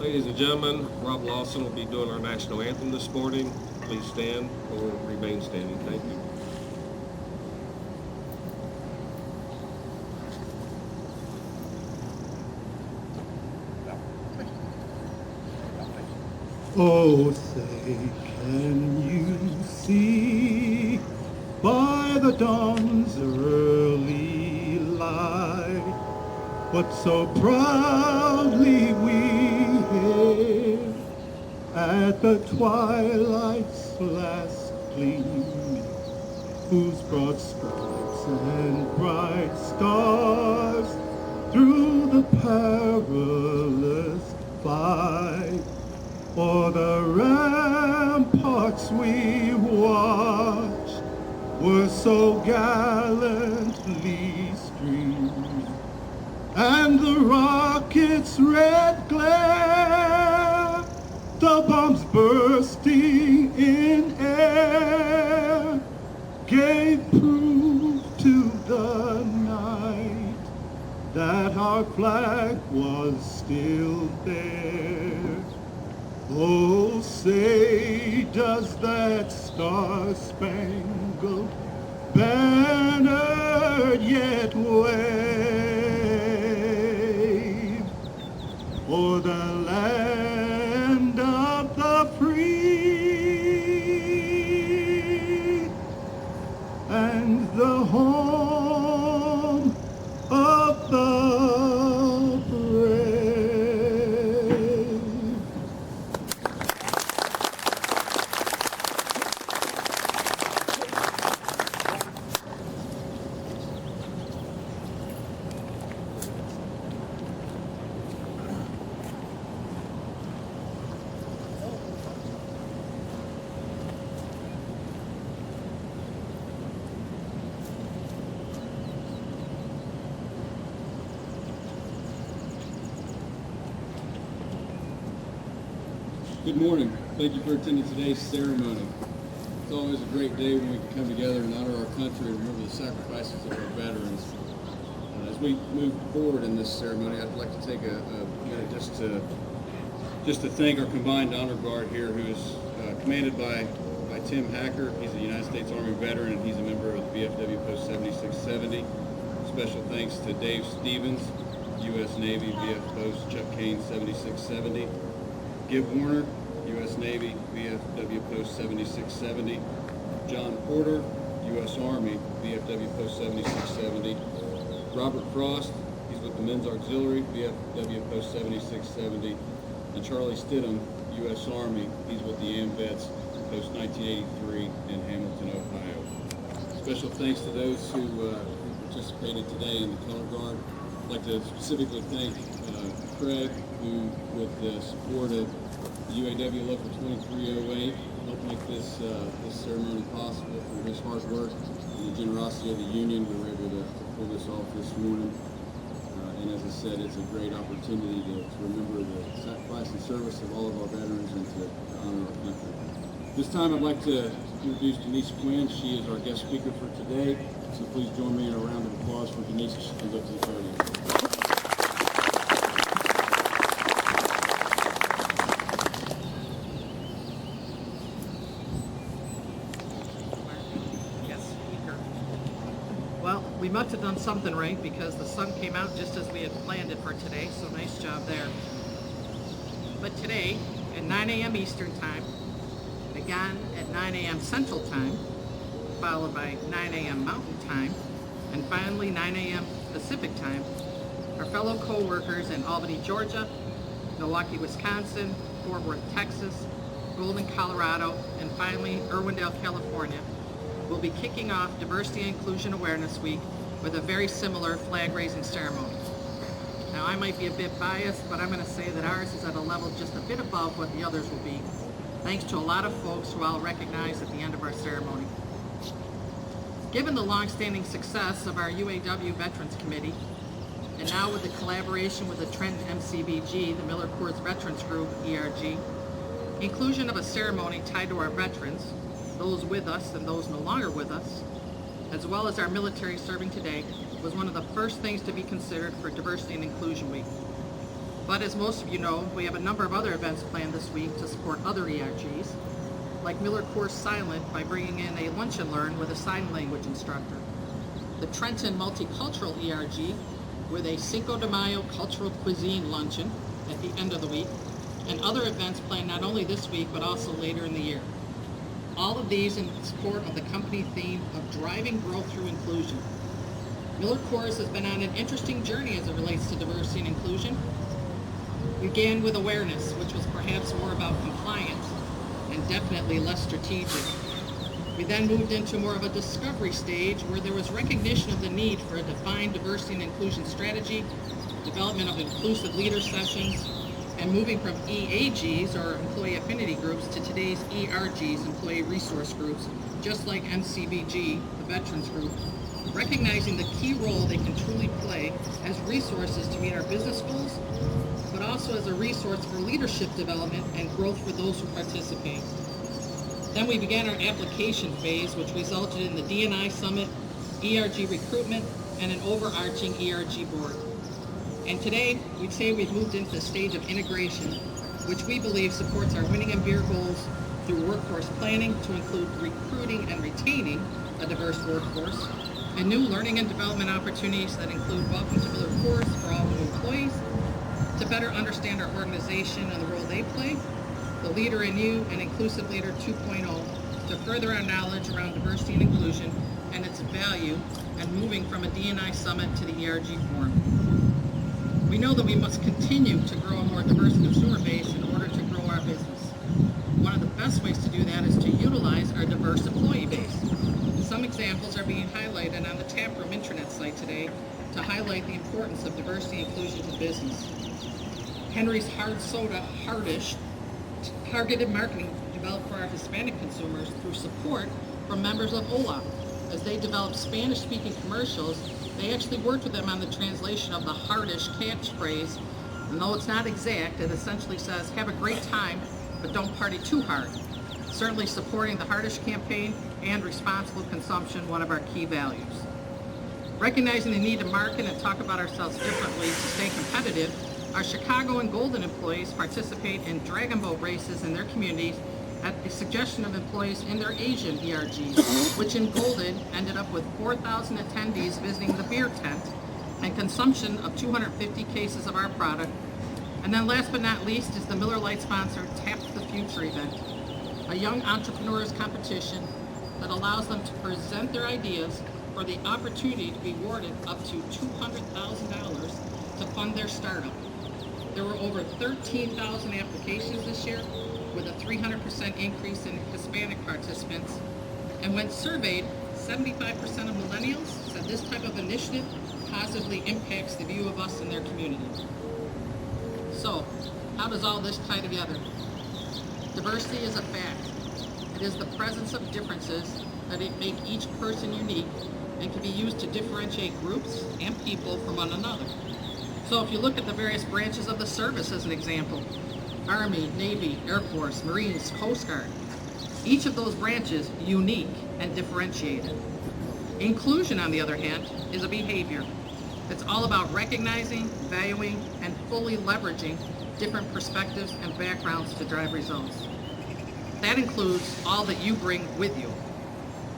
Ladies and gentlemen, Rob Lawson will be doing our national anthem this morning. Please stand or remain standing. Thank you. Oh, say, can you see by the dawn's early light what so proudly we hailed at the twilight's last gleam, whose broad stripes and bright stars through the perilous fight o'er the ramparts we watched were so gallantly streamed, and the rocket's red glare, the bombs bursting in air, gave proof to the night that our flag was still there. Oh, say, does that star-spangled banner yet wave o'er the land of the free and the home of the brave? Good morning. Thank you for attending today's ceremony. It's always a great day when we can come together and honor our country and remember the sacrifices of our veterans. As we move forward in this ceremony, I'd like to take a minute just to thank our combined honor guard here, who is commanded by Tim Hacker. He's a United States Army veteran, and he's a member of the VFW Post 7670. Special thanks to Dave Stevens, U.S. Navy, VF Post Chuck Kane 7670. Gib Warner, U.S. Navy, VFW Post 7670. John Porter, U.S. Army, VFW Post 7670. Robert Frost, he's with the Men's Auxiliary, VFW Post 7670. And Charlie Stidham, U.S. Army, he's with the AMVETS, Post 1983 in Hamilton, Ohio. Special thanks to those who participated today in the color guard. I'd like to specifically thank Craig, who, with the support of the UAW Local 2308, helped make this ceremony possible. Through his hard work and the generosity of the union, we were able to pull this off this morning. And as I said, it's a great opportunity to remember the sacrifice and service of all of our veterans and to honor our country. This time I'd like to introduce Denise Quinn. She is our guest speaker for today. So please join me in a round of applause for Denise as she comes up to the podium. Well, we must have done something right because the sun came out just as we had planned it for today, so nice job there. But today, at 9 a.m. Eastern Time, again at 9 a.m. Central Time, followed by 9 a.m. Mountain Time, and finally 9 a.m. Pacific Time, our fellow co-workers in Albany, Georgia, Milwaukee, Wisconsin, Fort Worth, Texas, Golden, Colorado, and finally Irwindale, California, will be kicking off Diversity and Inclusion Awareness Week with a very similar flag-raising ceremony. Now, I might be a bit biased, but I'm going to say that ours is at a level just a bit above what the others will be, thanks to a lot of folks who I'll recognize at the end of our ceremony. Given the long-standing success of our UAW Veterans Committee, and now with the collaboration with the Trenton MCVG, the MillerCoors Veterans Group, ERG, inclusion of a ceremony tied to our veterans, those with us and those no longer with us, as well as our military serving today, was one of the first things to be considered for Diversity and Inclusion Week. But as most of you know, we have a number of other events planned this week to support other ERGs, like MillerCoors Silent by bringing in a lunch and learn with a sign language instructor, the Trenton Multicultural ERG with a Cinco de Mayo cultural cuisine luncheon at the end of the week, and other events planned not only this week but also later in the year. All of these in support of the company theme of driving growth through inclusion. MillerCoors has been on an interesting journey as it relates to diversity and inclusion. We began with awareness, which was perhaps more about compliance and definitely less strategic. We then moved into more of a discovery stage where there was recognition of the need for a defined diversity and inclusion strategy, development of inclusive leader sessions, and moving from EAGs, or employee affinity groups, to today's ERGs, employee resource groups, just like MCBG, the Vetrans group, recognizing the key role they can truly play as resources to meet our business goals, but also as a resource for leadership development and growth for those who participate. Then we began our application phase, which resulted in the D&I Summit, ERG recruitment, and an overarching ERG board. And today, we'd say we've moved into the stage of integration, which we believe supports our winning and beer goals through workforce planning to include recruiting and retaining a diverse workforce, and new learning and development opportunities that include Welcome to MillerCoors for all new employees, to better understand our organization and the role they play, the Leader in You and Inclusive Leader 2.0, to further our knowledge around diversity and inclusion and its value, and moving from a D&I Summit to the ERG Forum. We know that we must continue to grow a more diverse consumer base in order to grow our business. One of the best ways to do that is to utilize our diverse employee base. Some examples are being highlighted on the Taproom intranet site today to highlight the importance of diversity and inclusion to business. Henry's Hard Soda Hardish, targeted marketing developed for our Hispanic consumers through support from members of OLA. As they developed Spanish-speaking commercials, they actually worked with them on the translation of the Hardish catchphrase, and though it's not exact, it essentially says, have a great time, but don't party too hard. Certainly supporting the Hardish campaign and responsible consumption, one of our key values. Recognizing the need to market and talk about ourselves differently to stay competitive, our Chicago and Golden employees participate in Dragon Boat races in their communities at the suggestion of employees in their Asian ERGs, which in Golden ended up with 4,000 attendees visiting the beer tent and consumption of 250 cases of our product. And then last but not least is the Miller Lite sponsored Tap the Future event, a young entrepreneurs competition that allows them to present their ideas for the opportunity to be awarded up to $200,000 to fund their startup. There were over 13,000 applications this year, with a 300% increase in Hispanic participants. And when surveyed, 75% of millennials said this type of initiative positively impacts the view of us in their community. So, how does all this tie together? Diversity is a fact. It is the presence of differences that make each person unique and can be used to differentiate groups and people from one another. So if you look at the various branches of the service as an example, Army, Navy, Air Force, Marines, Coast Guard, each of those branches unique and differentiated. Inclusion, on the other hand, is a behavior. It's all about recognizing, valuing, and fully leveraging different perspectives and backgrounds to drive results. That includes all that you bring with you.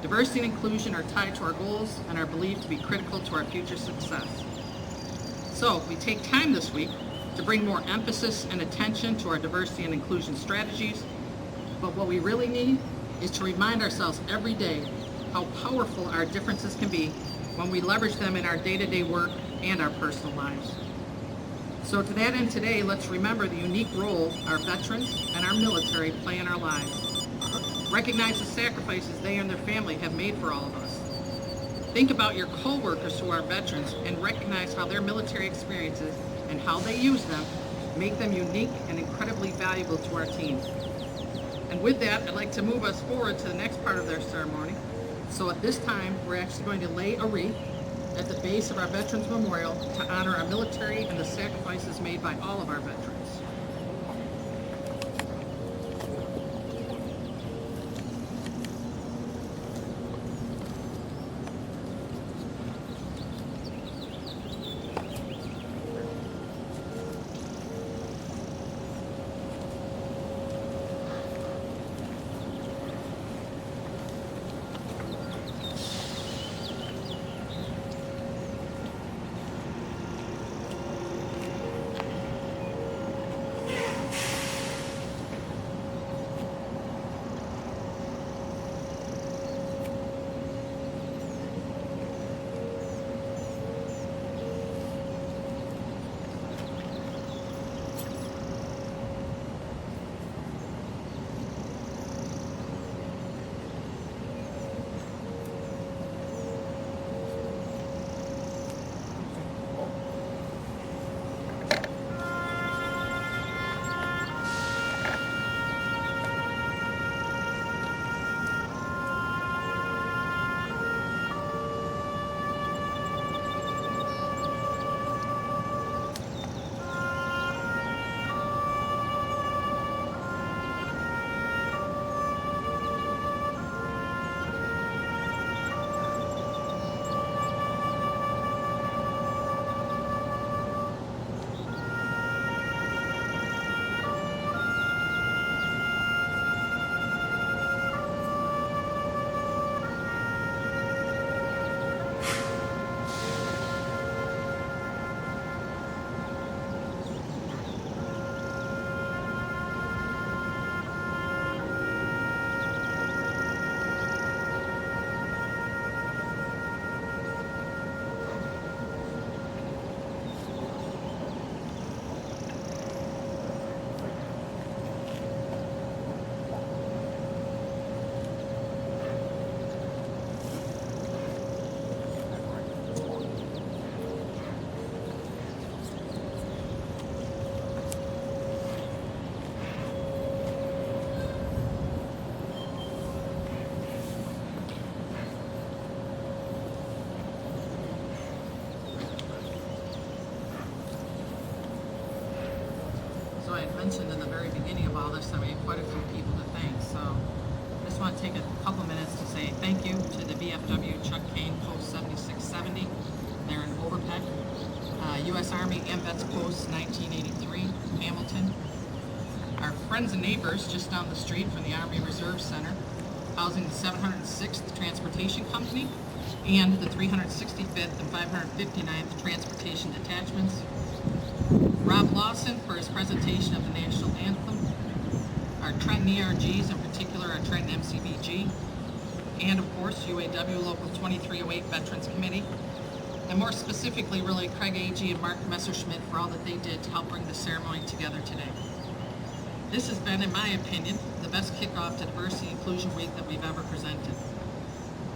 Diversity and inclusion are tied to our goals and are believed to be critical to our future success. So we take time this week to bring more emphasis and attention to our diversity and inclusion strategies, but what we really need is to remind ourselves every day how powerful our differences can be when we leverage them in our day-to-day work and our personal lives. So to that end today, let's remember the unique role our veterans and our military play in our lives. Recognize the sacrifices they and their family have made for all of us. Think about your co-workers who are veterans and recognize how their military experiences and how they use them make them unique and incredibly valuable to our team. And with that, I'd like to move us forward to the next part of their ceremony. So at this time, we're actually going to lay a wreath at the base of our Veterans Memorial to honor our military and the sacrifices made by all of our veterans. I had mentioned in the very beginning of all this that we had quite a few people to thank. So I just want to take a couple minutes to say thank you to the VFW Chuck Kane Post 7670. They're in Overpeck. U.S. Army and Vets Post 1983, Hamilton. Our friends and neighbors just down the street from the Army Reserve Center, housing the 706th Transportation Company and the 365th and 559th Transportation Detachments. Rob Lawson for his presentation of the National Anthem. Our Trenton ERGs, in particular our Trenton MCBG. And of course, UAW Local 2308 Veterans Committee. And more specifically, really, Craig Agee and Mark Messerschmidt for all that they did to help bring the ceremony together today. This has been, in my opinion, the best kickoff to Diversity Inclusion Week that we've ever presented.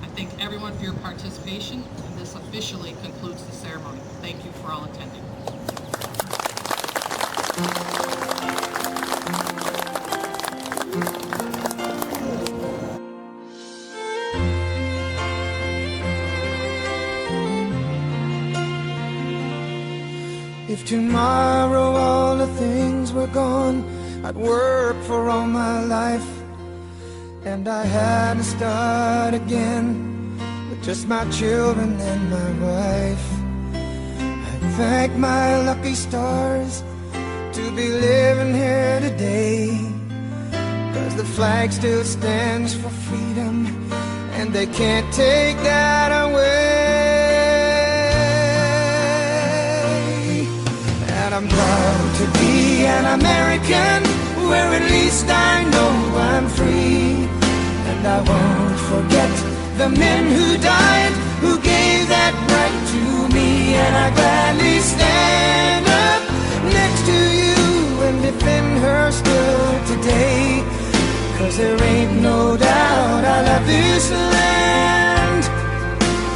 I thank everyone for your participation, and this officially concludes the ceremony. Thank you for all attending. If tomorrow all the things were gone, I'd work for all my life, and I had to start again with just my children and my wife. I thank my lucky stars to be living here today, 'cause the flag still stands for freedom, and they can't take that away. And I'm proud to be an American, where at least I know I'm free. And I won't forget the men who died, who gave that right to me. And I gladly stand up next to you and defend her still today, 'cause there ain't no doubt I love this land.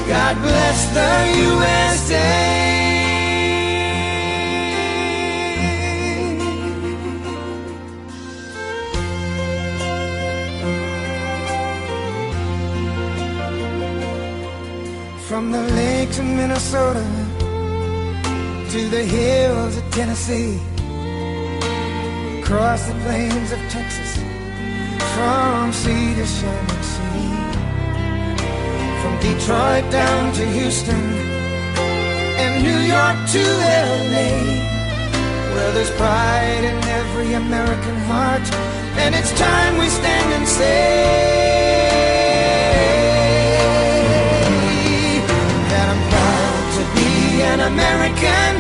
God bless the USA. From the lakes of Minnesota to the hills of Tennessee, across the plains of Texas, from sea to shining sea, from Detroit down to Houston and New York to LA. Well, there's pride in every American heart, and it's time we stand and say an American,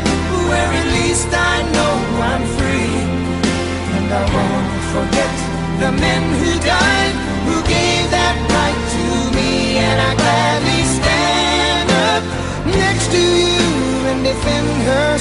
where at least I know I'm free. And I won't forget the men who died, who gave that right to me. And I gladly stand up next to you and defend her